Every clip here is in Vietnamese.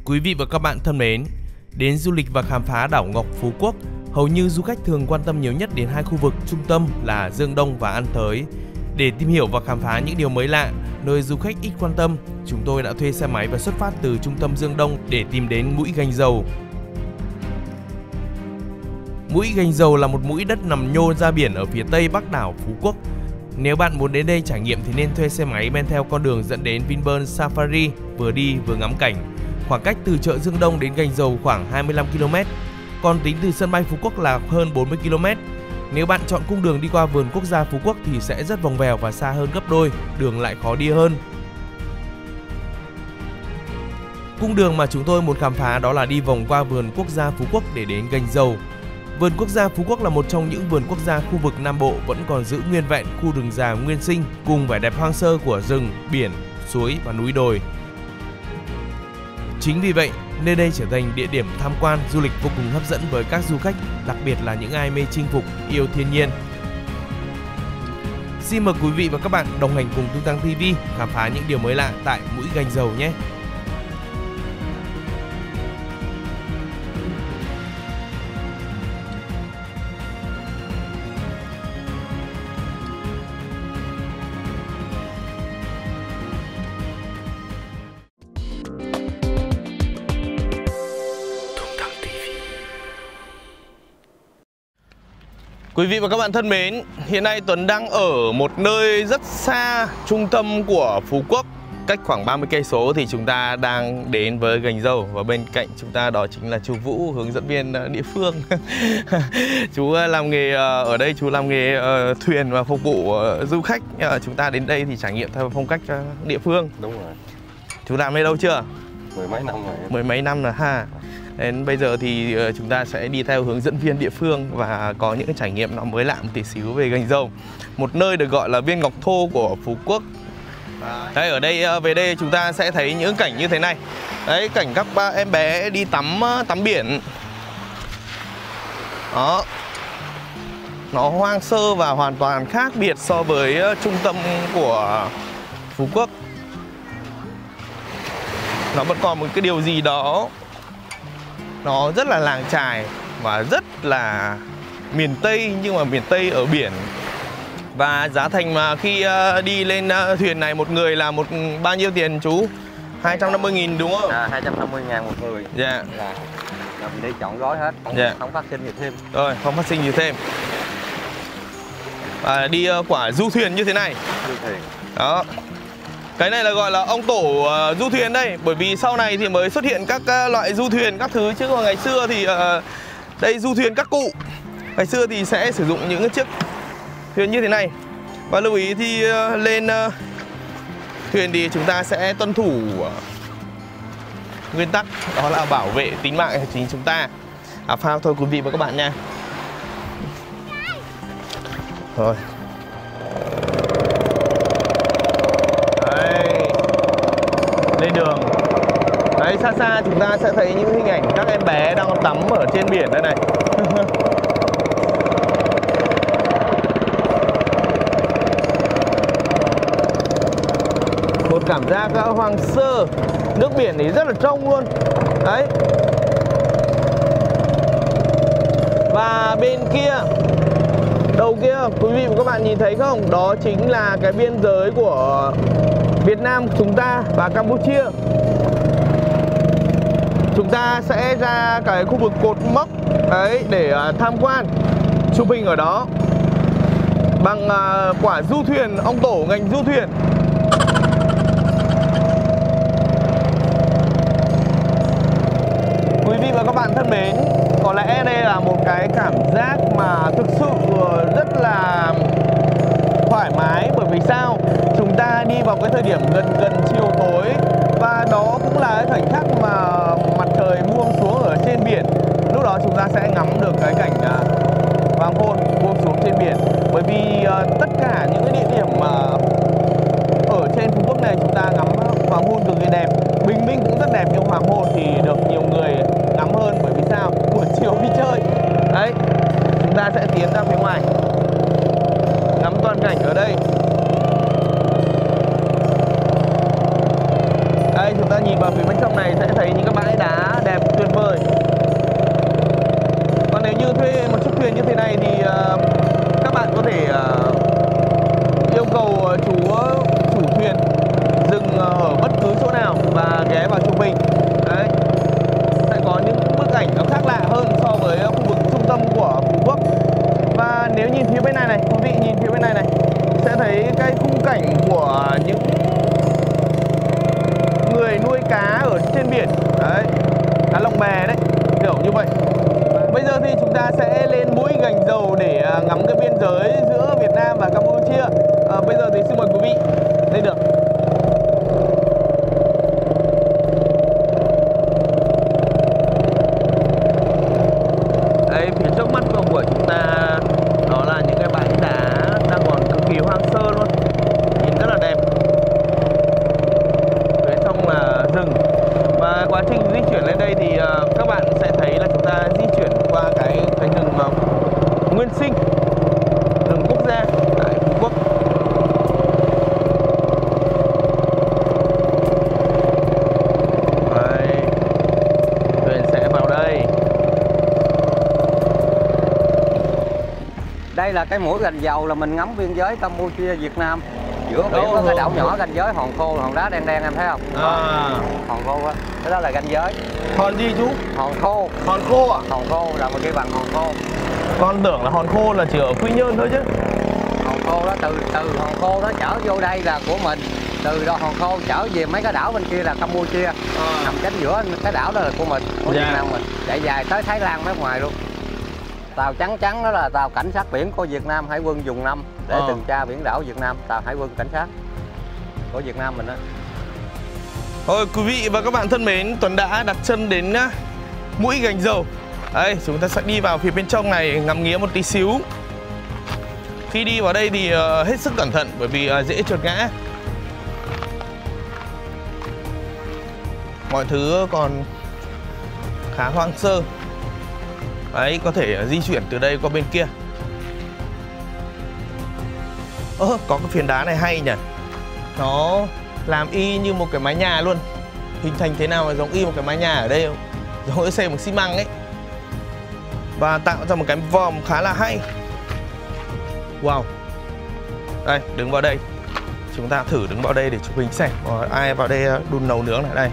Quý vị và các bạn thân mến, đến du lịch và khám phá đảo Ngọc Phú Quốc, hầu như du khách thường quan tâm nhiều nhất đến hai khu vực trung tâm là Dương Đông và An Thới. Để tìm hiểu và khám phá những điều mới lạ, nơi du khách ít quan tâm, chúng tôi đã thuê xe máy và xuất phát từ trung tâm Dương Đông để tìm đến mũi Gành Dầu. Mũi Gành Dầu là một mũi đất nằm nhô ra biển ở phía tây bắc đảo Phú Quốc. Nếu bạn muốn đến đây trải nghiệm thì nên thuê xe máy men theo con đường dẫn đến Vinpearl Safari, vừa đi vừa ngắm cảnh. Khoảng cách từ chợ Dương Đông đến Gành Dầu khoảng 25 km, còn tính từ sân bay Phú Quốc là hơn 40 km. Nếu bạn chọn cung đường đi qua vườn quốc gia Phú Quốc thì sẽ rất vòng vèo và xa hơn gấp đôi, đường lại khó đi hơn. Cung đường mà chúng tôi muốn khám phá đó là đi vòng qua vườn quốc gia Phú Quốc để đến Gành Dầu. Vườn quốc gia Phú Quốc là một trong những vườn quốc gia khu vực Nam Bộ vẫn còn giữ nguyên vẹn khu rừng già nguyên sinh cùng vẻ đẹp hoang sơ của rừng, biển, suối và núi đồi. Chính vì vậy, nơi đây trở thành địa điểm tham quan du lịch vô cùng hấp dẫn với các du khách, đặc biệt là những ai mê chinh phục, yêu thiên nhiên. Xin mời quý vị và các bạn đồng hành cùng Tung Tăng TV khám phá những điều mới lạ tại mũi Gành Dầu nhé! Quý vị và các bạn thân mến, hiện nay Tuấn đang ở một nơi rất xa trung tâm của Phú Quốc, cách khoảng 30 cây số thì chúng ta đang đến với Gành Dầu và bên cạnh chúng ta đó chính là chú Vũ, hướng dẫn viên địa phương. Chú làm nghề ở đây, chú làm nghề thuyền và phục vụ du khách. Chúng ta đến đây thì trải nghiệm theo phong cách địa phương. Đúng rồi. Chú làm đây lâu chưa? Mười mấy năm rồi. Mười mấy năm rồi ha. Đến bây giờ thì chúng ta sẽ đi theo hướng dẫn viên địa phương và có những trải nghiệm nó mới lạ một tí xíu về Gành Dầu, một nơi được gọi là viên ngọc thô của Phú Quốc. Đây, ở đây về đây chúng ta sẽ thấy những cảnh như thế này. Đấy, cảnh các em bé đi tắm biển. Đó. Nó hoang sơ và hoàn toàn khác biệt so với trung tâm của Phú Quốc. Nó vẫn còn một cái điều gì đó nó rất là làng chài và rất là miền Tây, nhưng mà miền Tây ở biển. Và giá thành mà khi đi lên thuyền này một người là bao nhiêu tiền chú? 250.000 đúng không? 250.000 một người. Dạ. Là mình đi chọn gói hết, không phát sinh gì thêm. Rồi, không phát sinh gì thêm. Đi quả du thuyền như thế này. Du thuyền. Đó. Cái này là gọi là ông tổ du thuyền đây. Bởi vì sau này thì mới xuất hiện các loại du thuyền các thứ. Chứ còn ngày xưa thì đây du thuyền các cụ. Ngày xưa thì sẽ sử dụng những chiếc thuyền như thế này. Và lưu ý thì lên thuyền thì chúng ta sẽ tuân thủ nguyên tắc, đó là bảo vệ tính mạng của chính chúng ta. Phao thôi quý vị và các bạn nha. Rồi. Lên đường. Đấy, xa xa chúng ta sẽ thấy những hình ảnh các em bé đang tắm ở trên biển đây này. Một cảm giác hoang sơ. Nước biển thì rất là trong luôn. Đấy. Và bên kia, đầu kia quý vị và các bạn nhìn thấy không? Đó chính là cái biên giới của Việt Nam chúng ta và Campuchia. Chúng ta sẽ ra cái khu vực cột mốc đấy để tham quan, chụp hình ở đó bằng quả du thuyền, ông tổ ngành du thuyền. Quý vị và các bạn thân mến, có lẽ đây là một cái cảm giác mà thực sự rất là thoải mái. Bởi vì sao? Chúng ta đi vào cái thời điểm gần chiều tối và đó cũng là cái khoảnh khắc mà mặt trời buông xuống ở trên biển. Lúc đó chúng ta sẽ ngắm được cái cảnh hoàng hôn buông xuống trên biển. Bởi vì tất cả những cái địa điểm mà ở trên Phú Quốc này chúng ta ngắm hoàng hôn cực kỳ đẹp. Bình minh cũng rất đẹp nhưng hoàng hôn thì được nhiều người ngắm hơn. Bởi vì sao? Buổi chiều đi chơi. Đấy, chúng ta sẽ tiến ra phía ngoài ngắm toàn cảnh ở đây. Đây, chúng ta nhìn vào phía bên trong này sẽ thấy những cái bãi đá chú chủ thuyền dừng ở bất cứ chỗ nào và ghé vào chụp hình. Đấy, sẽ có những bức ảnh nó khác lạ hơn so với khu vực trung tâm của Phú Quốc. Và nếu nhìn phía bên này này, quý vị nhìn phía bên này này, sẽ thấy cái khung cảnh của những người nuôi cá ở trên biển. Đấy, cá lồng bè đấy, kiểu như vậy. Bây giờ thì chúng ta sẽ lên mũi Gành Dầu để ngắm cái biên giới giữa Việt Nam và Campuchia. Bây giờ thì xin mời quý vị lên đường. Đây, phía trước mắt của chúng ta đó là những cái bãi đá đang còn cực kỳ hoang sơ luôn, nhìn rất là đẹp. Phía trong là rừng. Và quá trình di chuyển lên đây thì các bạn sẽ thấy là chúng ta di chuyển qua cái rừng nguyên sinh, rừng quốc gia tại Phú Quốc. Đây, thuyền sẽ vào đây. Đây là cái mũi Gành Dầu, là mình ngắm biên giới Campuchia Việt Nam. Giữa biển có cái đảo nhỏ ranh giới hòn khô, hòn đá đen đen, em thấy không? Hòn khô á, cái đó là ranh giới. Hòn gì chú? Hòn khô. Hòn khô à? Hòn khô là một cái bằng hòn khô. Con tưởng là hòn khô là chỉ ở Quy Nhơn thôi chứ. Hòn khô đó, từ hòn khô đó chở vô đây là của mình. Từ đó hòn khô chở về mấy cái đảo bên kia là Campuchia. Nằm cánh giữa cái đảo đó là của mình, của Việt Nam mình. Chạy dài tới Thái Lan mấy ngoài luôn. Tàu trắng trắng đó là tàu cảnh sát biển của Việt Nam Hải quân vùng 5 để tuần tra biển đảo Việt Nam, tàu hải quân cảnh sát của Việt Nam mình đó. Thôi quý vị và các bạn thân mến, Tuấn đã đặt chân đến mũi Gành Dầu. Đây, chúng ta sẽ đi vào phía bên trong này ngắm nghía một tí xíu. Khi đi vào đây thì hết sức cẩn thận bởi vì dễ trượt ngã. Mọi thứ còn khá hoang sơ. Đấy, có thể di chuyển từ đây qua bên kia. Có cái phiến đá này hay nhỉ. Nó làm y như một cái mái nhà luôn. Hình thành thế nào mà giống y một cái mái nhà ở đây không? Giống như xây bằng xi măng ấy. Và tạo ra một cái vòm khá là hay. Wow. Đây, đứng vào đây. Chúng ta thử đứng vào đây để chụp hình xem. Ai vào đây đun nấu nướng này. Đây.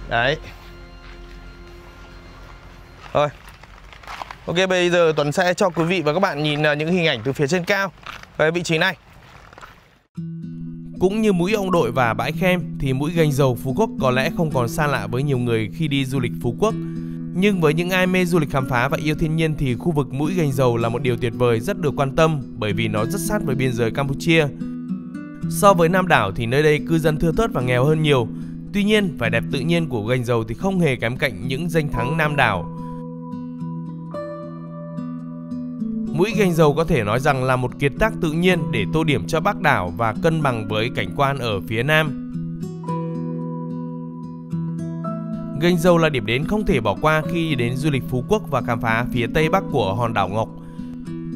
Đấy. Rồi. Ok, bây giờ Tuấn sẽ cho quý vị và các bạn nhìn những hình ảnh từ phía trên cao về vị trí này. Cũng như mũi Ông Đội và bãi Khem thì mũi Gành Dầu Phú Quốc có lẽ không còn xa lạ với nhiều người khi đi du lịch Phú Quốc. Nhưng với những ai mê du lịch khám phá và yêu thiên nhiên thì khu vực mũi Gành Dầu là một điều tuyệt vời rất được quan tâm bởi vì nó rất sát với biên giới Campuchia. So với Nam đảo thì nơi đây cư dân thưa thớt và nghèo hơn nhiều. Tuy nhiên, vẻ đẹp tự nhiên của Gành Dầu thì không hề kém cạnh những danh thắng Nam đảo. Mũi Gành Dầu có thể nói rằng là một kiệt tác tự nhiên để tô điểm cho Bắc đảo và cân bằng với cảnh quan ở phía Nam. Gành Dầu là điểm đến không thể bỏ qua khi đến du lịch Phú Quốc và khám phá phía Tây Bắc của hòn đảo Ngọc.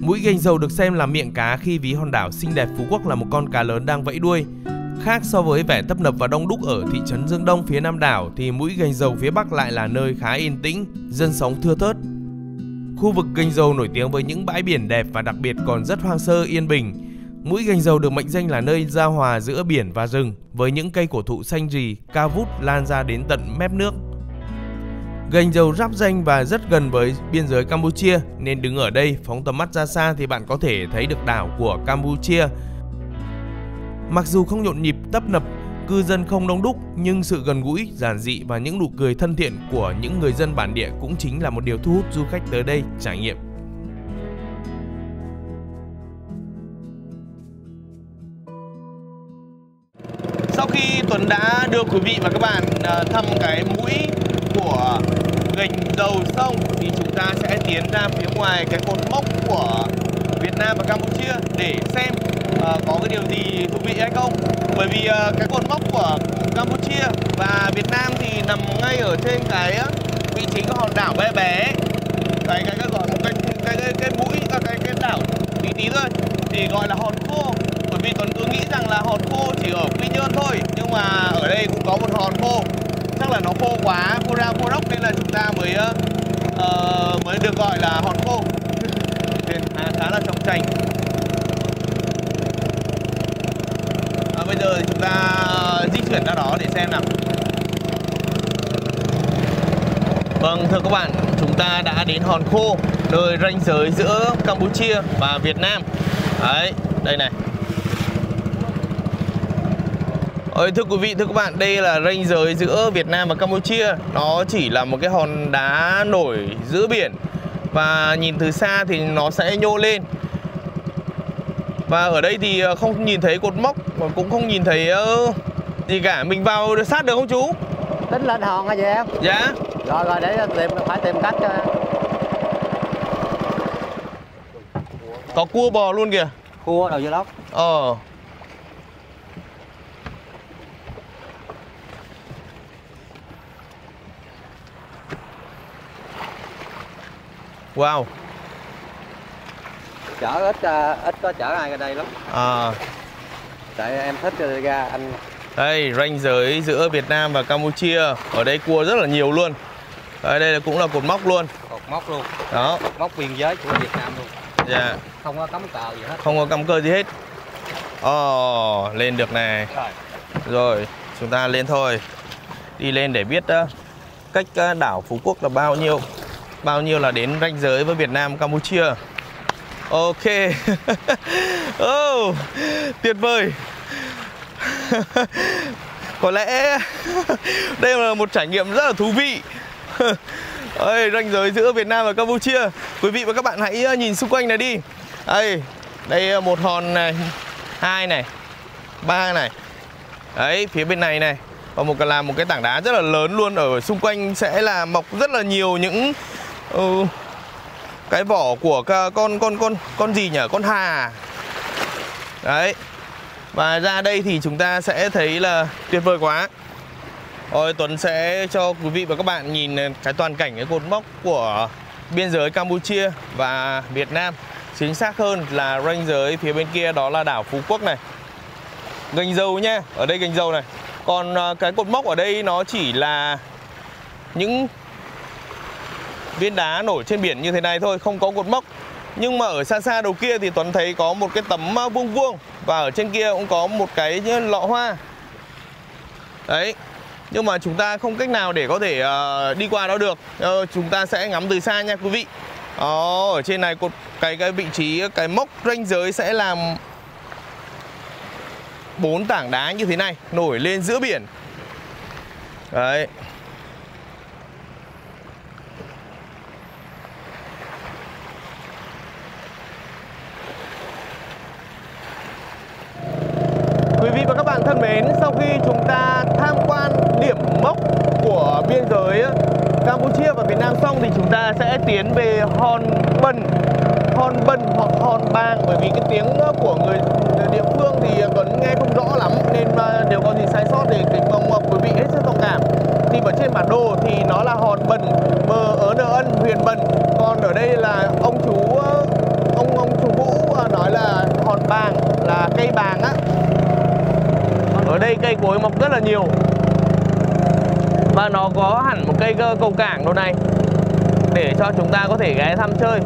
Mũi Gành Dầu được xem là miệng cá khi ví hòn đảo xinh đẹp Phú Quốc là một con cá lớn đang vẫy đuôi. Khác so với vẻ tấp nập và đông đúc ở thị trấn Dương Đông phía Nam đảo thì mũi Gành Dầu phía Bắc lại là nơi khá yên tĩnh, dân sống thưa thớt. Khu vực Gành Dầu nổi tiếng với những bãi biển đẹp và đặc biệt còn rất hoang sơ yên bình. Mũi Gành Dầu được mệnh danh là nơi giao hòa giữa biển và rừng với những cây cổ thụ xanh rì, cao vút lan ra đến tận mép nước. Gành Dầu giáp ranh và rất gần với biên giới Campuchia nên đứng ở đây phóng tầm mắt ra xa thì bạn có thể thấy được đảo của Campuchia. Mặc dù không nhộn nhịp tấp nập, cư dân không đông đúc nhưng sự gần gũi, giản dị và những nụ cười thân thiện của những người dân bản địa cũng chính là một điều thu hút du khách tới đây trải nghiệm. Sau khi Tuấn đã đưa quý vị và các bạn thăm cái mũi của Gành Dầu xong thì chúng ta sẽ tiến ra phía ngoài cái cột mốc của Việt Nam và Campuchia để xem có cái điều gì thú vị hay không. Bởi vì cái cột mốc của Campuchia và Việt Nam thì nằm ngay ở trên cái vị trí của hòn đảo bé bé, cái gọi một cái mũi cái đảo tí tí thôi thì gọi là hòn khô. Bởi vì Tuấn cứ nghĩ rằng là hòn khô chỉ ở Quy Nhơn thôi, nhưng mà ở đây cũng có một hòn khô, chắc là nó khô quá, khô ra khô rốc nên là chúng ta mới được gọi là hòn khô. Thuyền khá là trong tranh. Bây giờ thì chúng ta di chuyển ra đó để xem nào. Vâng, thưa các bạn, chúng ta đã đến hòn khô, nơi ranh giới giữa Campuchia và Việt Nam. Đấy, đây này. Thưa quý vị, thưa các bạn, đây là ranh giới giữa Việt Nam và Campuchia. Nó chỉ là một cái hòn đá nổi giữa biển, và nhìn từ xa thì nó sẽ nhô lên. Và ở đây thì không nhìn thấy cột mốc, mà cũng không nhìn thấy gì cả. Mình vào sát được không chú? Tính lên hòn hả chị em? Dạ. Rồi để phải tìm cách cho. Có cua bò luôn kìa. Cua đầu dưa lóc. Wow. Chở ít có chở ai ra đây lắm. Tại em thích ra anh. Đây, ranh giới giữa Việt Nam và Campuchia. Ở đây cua rất là nhiều luôn. Đây cũng là cột mốc luôn. Cột mốc luôn. Đó. Mốc biên giới của Việt Nam luôn. Dạ. Không có cắm cờ gì hết. Không có cắm cờ gì hết. Lên được này. Rồi, chúng ta lên thôi. Đi lên để biết cách đảo Phú Quốc là bao nhiêu. Bao nhiêu là đến ranh giới với Việt Nam, Campuchia. Ok. Tuyệt vời. Có lẽ đây là một trải nghiệm rất là thú vị. Ranh giới giữa Việt Nam và Campuchia. Quý vị và các bạn hãy nhìn xung quanh này đi. Đây một hòn này, 2 này, 3 này. Đấy, phía bên này này. Và một cái tảng đá rất là lớn luôn. Ở xung quanh sẽ là mọc rất là nhiều những cái vỏ của con gì nhỉ? Con hà. Đấy. Và ra đây thì chúng ta sẽ thấy là tuyệt vời quá. Tuấn sẽ cho quý vị và các bạn nhìn cái toàn cảnh cái cột mốc của biên giới Campuchia và Việt Nam. Chính xác hơn là ranh giới phía bên kia, đó là đảo Phú Quốc này. Gành dầu nhá, ở đây gành dầu này. Còn cái cột mốc ở đây nó chỉ là những viên đá nổi trên biển như thế này thôi, không có cột mốc. Nhưng mà ở xa xa đầu kia thì Tuấn thấy có một cái tấm vuông vuông. Và ở trên kia cũng có một cái lọ hoa. Đấy. Nhưng mà chúng ta không cách nào để có thể đi qua đó được. Chúng ta sẽ ngắm từ xa nha quý vị. Ở trên này cái vị trí, cái mốc ranh giới sẽ làm 4 tảng đá như thế này nổi lên giữa biển. Đấy. Quý vị và các bạn thân mến, sau khi chúng ta tham quan điểm mốc của biên giới Campuchia và Việt Nam xong thì chúng ta sẽ tiến về Hòn Bần hoặc Hòn Bàng. Bởi vì cái tiếng của người địa phương thì Tuấn nghe không rõ lắm, nên nếu có gì sai sót thì kính mong quý vị hết sức thông cảm. Thì ở trên bản đồ thì nó là Hòn Bần, bờ Ớ Nờ Ân, huyện Bần. Còn ở đây là ông chú Vũ nói là Hòn Bàng, là cây bàng á. Ở đây cây cối mọc rất là nhiều. Và nó có hẳn một cây cầu cảng đâu này, để cho chúng ta có thể ghé thăm chơi.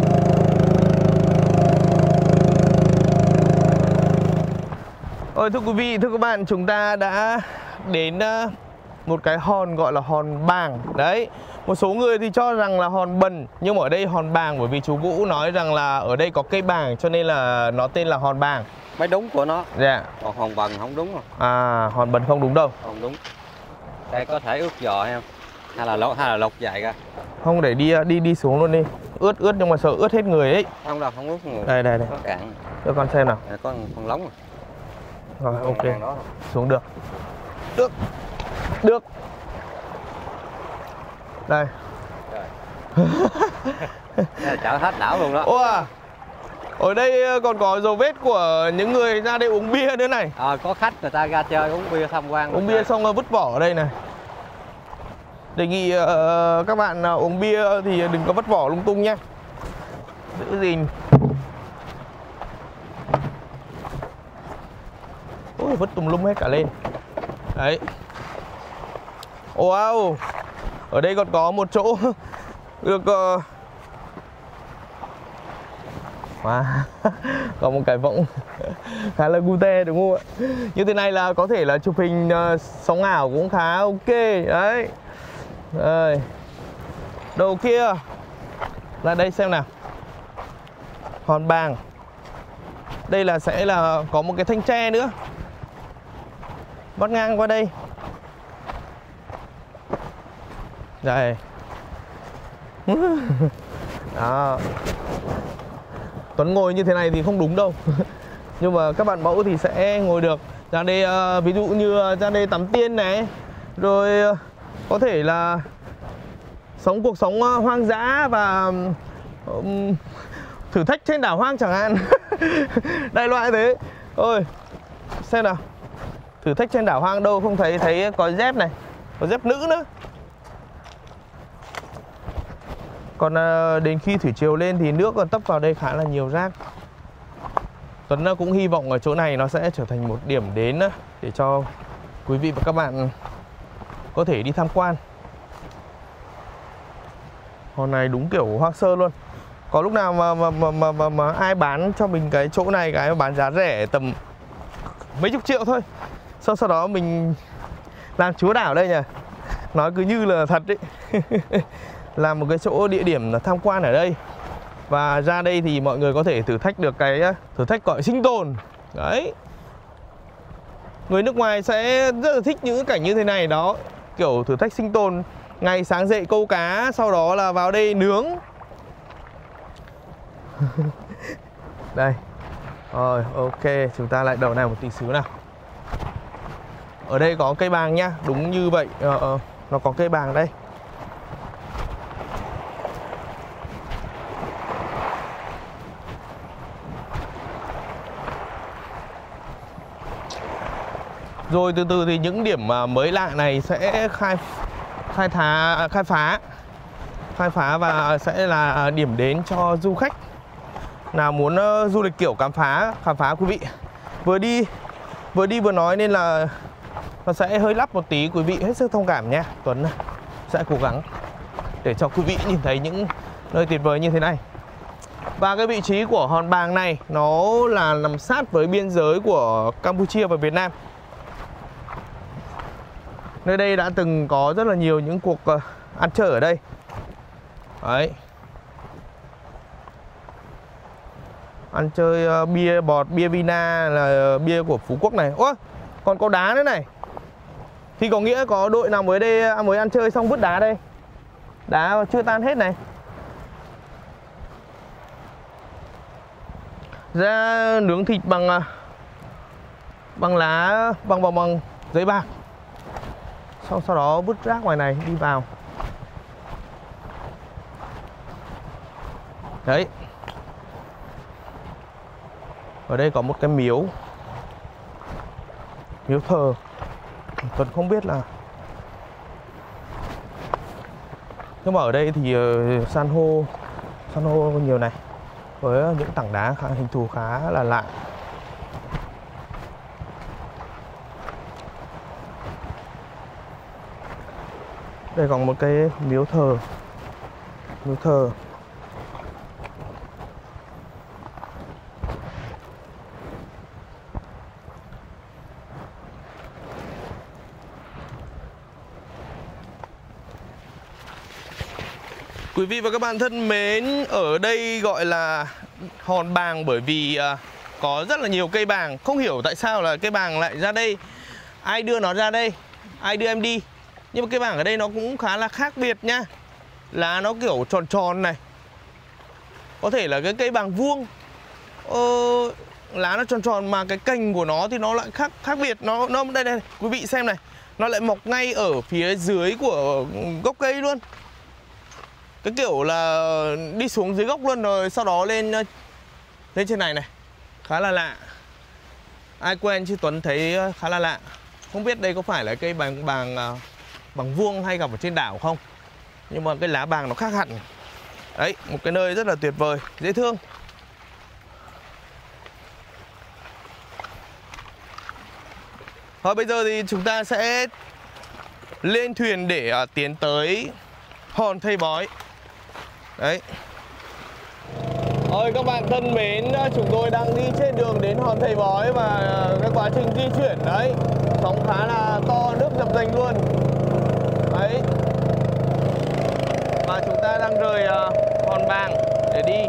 Thưa quý vị, thưa các bạn, chúng ta đã đến một cái hòn gọi là Hòn Bàng. Đấy, một số người thì cho rằng là Hòn Bần, nhưng mà ở đây Hòn Bàng bởi vì chú Vũ nói rằng là ở đây có cây bàng cho nên là nó tên là Hòn Bàng. Mới đúng của nó. Dạ. Còn Hòn Bần không đúng không? Hòn Bần không đúng đâu. Không đúng. Đây có thể ướt giò hay không? Hay là lột dài ra. Không, để đi xuống luôn đi. Ướt nhưng mà sợ ướt hết người ấy. Không đâu, không ướt người. Đây. Có cạn. Cho con xem nào. Có con lóng. Rồi, ok. Xuống được. Được. Đây. Chở hết đảo luôn đó. Ở đây còn có dấu vết của những người ra đây uống bia nữa này. Có khách người ta ra chơi uống bia tham quan. Uống bia xong vứt vỏ ở đây này. Đề nghị các bạn uống bia thì đừng có vứt vỏ lung tung nhé. Giữ gìn. Vứt tùm lum hết cả lên. Đấy. Wow. Ở đây còn có một chỗ được Wow. Có một cái võng khá là cute đúng không ạ? Như thế này là có thể là chụp hình sóng ảo cũng khá ok đấy. Rồi. Đầu kia là đây xem nào. Hòn Bàng. Đây là sẽ là có một cái thanh tre nữa. Vắt ngang qua đây. Đây. Đó. Tuấn ngồi như thế này thì không đúng đâu. Nhưng mà các bạn mẫu thì sẽ ngồi được. Ra đây ví dụ như ra đây tắm tiên này. Rồi có thể là sống cuộc sống hoang dã và thử thách trên đảo hoang chẳng hạn. Đại loại thế. Ôi, xem nào. Thử thách trên đảo hoang đâu không thấy có dép này. Có dép nữ nữa. Còn đến khi thủy triều lên thì nước còn tấp vào đây khá là nhiều rác. Tuấn cũng hy vọng ở chỗ này nó sẽ trở thành một điểm đến để cho quý vị và các bạn có thể đi tham quan. Hòn này đúng kiểu hoang sơ luôn. Có lúc nào mà ai bán cho mình cái chỗ này, cái bán giá rẻ tầm mấy chục triệu thôi. Sau đó mình làm chúa đảo đây nhỉ. Nói cứ như là thật đấy. Làm một cái chỗ địa điểm tham quan ở đây. Và ra đây thì mọi người có thể thử thách được cái thử thách gọi sinh tồn. Đấy. Người nước ngoài sẽ rất là thích những cái cảnh như thế này đó. Kiểu thử thách sinh tồn. Ngày sáng dậy câu cá, sau đó là vào đây nướng. Đây. Rồi, ok, chúng ta lại đầu này một tí xíu nào. Ở đây có cây bàng nhá, đúng như vậy. Nó có cây bàng đây. Rồi từ từ thì những điểm mới lạ này sẽ khai phá và sẽ là điểm đến cho du khách nào muốn du lịch kiểu khám phá quý vị. Vừa đi vừa nói nên là nó sẽ hơi lắp một tí, quý vị hết sức thông cảm nha. Tuấn sẽ cố gắng để cho quý vị nhìn thấy những nơi tuyệt vời như thế này. Và cái vị trí của hòn Bàng này nó là nằm sát với biên giới của Campuchia và Việt Nam. Nơi đây đã từng có rất là nhiều những cuộc ăn chơi ở đây. Đấy. Ăn chơi bia bọt, bia vina là bia của Phú Quốc này. Ôi, còn có đá nữa này. Thì có nghĩa có đội nào mới đây mới ăn chơi xong vứt đá đây. Đá chưa tan hết này. Ra nướng thịt bằng lá bằng giấy bạc. Sau đó vứt rác ngoài này đi vào. Đấy. Ở đây có một cái miếu thờ. Tuấn không biết là. Nhưng mà ở đây thì san hô nhiều này. Với những tảng đá hình thù khá là lạ. Đây còn một cái miếu thờ. Quý vị và các bạn thân mến, ở đây gọi là hòn Bàng bởi vì có rất là nhiều cây bàng. Không hiểu tại sao là cây bàng lại ra đây. Ai đưa nó ra đây? Ai đưa em đi? Nhưng mà cây bàng ở đây nó cũng khá là khác biệt nha. Lá nó kiểu tròn tròn này. Có thể là cái cây bàng vuông. Lá nó tròn tròn mà cái cành của nó thì nó lại khác biệt. Nó đây quý vị xem này. Nó lại mọc ngay ở phía dưới của gốc cây luôn. Cái kiểu là đi xuống dưới gốc luôn rồi sau đó lên trên này này. Khá là lạ. Ai quen chứ Tuấn thấy khá là lạ. Không biết đây có phải là cây bằng vuông hay gặp ở trên đảo không. Nhưng mà cái lá bàng nó khác hẳn. Đấy, một cái nơi rất là tuyệt vời, dễ thương. Rồi bây giờ thì chúng ta sẽ lên thuyền để tiến tới hòn Thầy Bói. Đấy. Ôi các bạn thân mến, chúng tôi đang đi trên đường đến Hòn Thầy Bói và cái quá trình di chuyển đấy, sóng khá là to, nước dập dềnh luôn. Đấy. Và chúng ta đang rời Hòn Bàng để đi.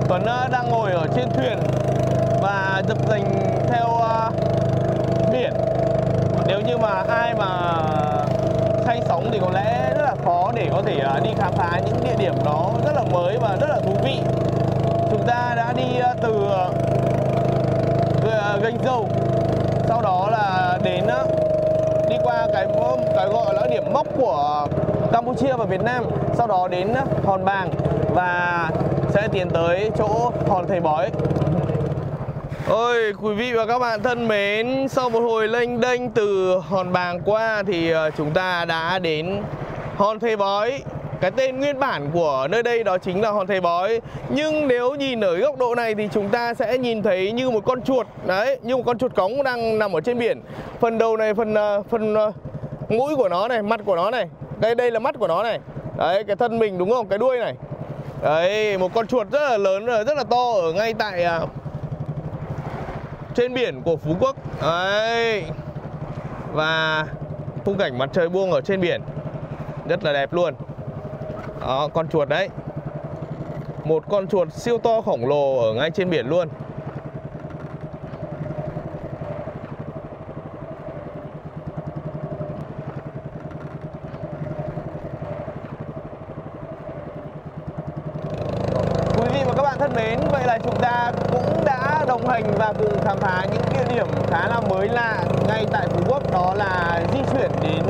Tuấn đang ngồi ở trên thuyền và dập dềnh theo biển. Nếu như mà ai mà say sóng thì có lẽ rất là khó để có thể đi khám phá những địa điểm đó rất là mới và rất là thú vị. Chúng ta đã đi từ Gành Dầu, sau đó là đến đi qua cái gọi là điểm mốc của Campuchia và Việt Nam, sau đó đến Hòn Bàng và sẽ tiến tới chỗ Hòn Thầy Bói. Ôi quý vị và các bạn thân mến, sau một hồi lênh đênh từ Hòn Bàng qua thì chúng ta đã đến Hòn Thầy Bói. Cái tên nguyên bản của nơi đây đó chính là Hòn Thầy Bói. Nhưng nếu nhìn ở góc độ này thì chúng ta sẽ nhìn thấy như một con chuột. Đấy, như một con chuột cống đang nằm ở trên biển. Phần đầu này, phần mũi của nó này, mặt của nó này. Đây là mắt của nó này. Đấy, cái thân mình đúng không? Cái đuôi này. Đấy, một con chuột rất là lớn, rất là to ở ngay tại trên biển của Phú Quốc. Đấy. Và khung cảnh mặt trời buông ở trên biển rất là đẹp luôn. Đó, con chuột đấy. Một con chuột siêu to khổng lồ ở ngay trên biển luôn. Quý vị và các bạn thân mến, vậy là chúng ta cũng đã đồng hành và cùng khám phá những địa điểm khá là mới lạ ngay tại Phú Quốc. Đó là di chuyển đến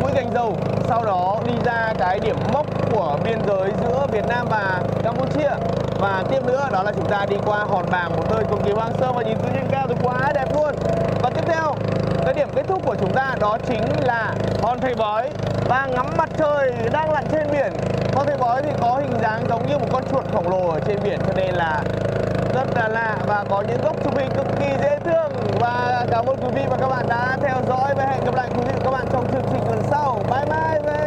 mũi Gành Dầu, sau đó đi ra cái điểm mốc của biên giới giữa Việt Nam và Campuchia, và tiếp nữa đó là chúng ta đi qua Hòn Bàng, một nơi cực kỳ hoang sơ và nhìn từ trên cao thì quá đẹp luôn. Và tiếp theo, cái điểm kết thúc của chúng ta đó chính là Hòn Thầy Bói và ngắm mặt trời đang lặn trên biển. Hòn Thầy Bói thì có hình dáng giống như một con chuột khổng lồ ở trên biển, cho nên là rất là lạ và có những góc chụp hình cực kỳ dễ thương. Và cảm ơn quý vị và các bạn đã theo dõi và hẹn gặp lại quý vị và các bạn trong chương trình lần sau. Bye bye.